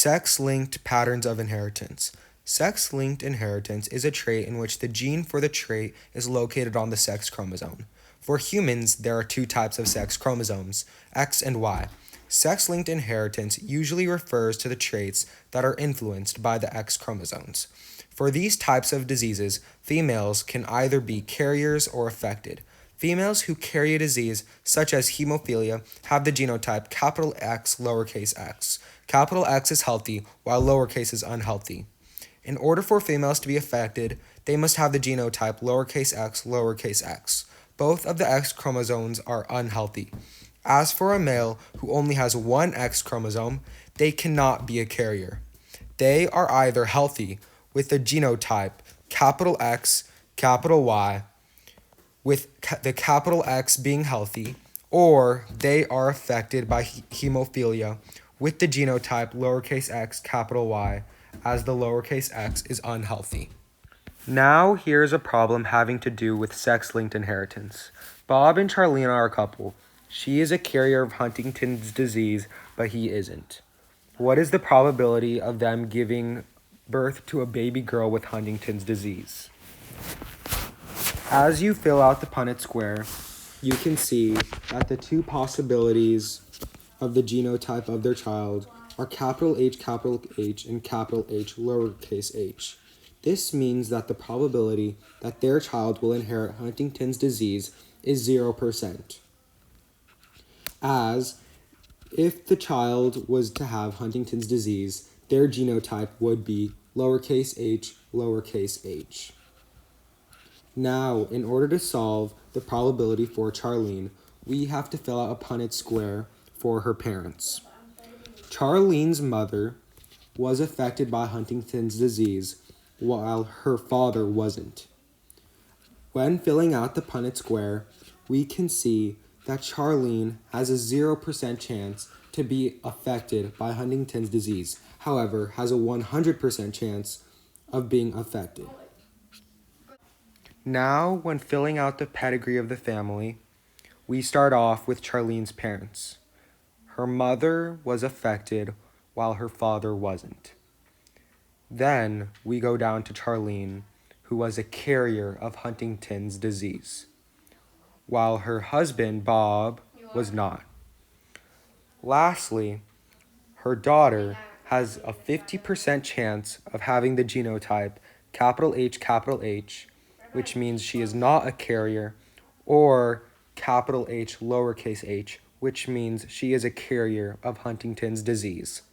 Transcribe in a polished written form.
Sex-linked patterns of inheritance. Sex-linked inheritance is a trait in which the gene for the trait is located on the sex chromosome. For humans, there are two types of sex chromosomes, X and Y. Sex-linked inheritance usually refers to the traits that are influenced by the X chromosomes. For these types of diseases, females can either be carriers or affected. Females who carry a disease such as hemophilia have the genotype X, lowercase x. Capital X is healthy, while lowercase is unhealthy. In order for females to be affected, they must have the genotype x, lowercase x. Both of the X chromosomes are unhealthy. As for a male who only has one X chromosome, they cannot be a carrier. They are either healthy with the genotype X, Y, with the capital X being healthy, or they are affected by hemophilia with the genotype x, Y, as the lowercase x is unhealthy. Now here's a problem having to do with sex-linked inheritance. Bob and Charlene are a couple. She is a carrier of Huntington's disease, but he isn't. What is the probability of them giving birth to a baby girl with Huntington's disease? As you fill out the Punnett square, you can see that the two possibilities of the genotype of their child are capital H, and capital H, lowercase h. This means that the probability that their child will inherit Huntington's disease is 0%. As if the child was to have Huntington's disease, their genotype would be lowercase h. Now, in order to solve the probability for Charlene, we have to fill out a Punnett square for her parents. Charlene's mother was affected by Huntington's disease, while her father wasn't. When filling out the Punnett square, we can see that Charlene has a 0% chance to be affected by Huntington's disease, however, has a 100% chance of being affected. Now, when filling out the pedigree of the family, we start off with Charlene's parents. Her mother was affected while her father wasn't. Then we go down to Charlene, who was a carrier of Huntington's disease, while her husband, Bob, was not. Lastly, her daughter has a 50% chance of having the genotype H, which means she is not a carrier, or H, lowercase h, which means she is a carrier of Huntington's disease.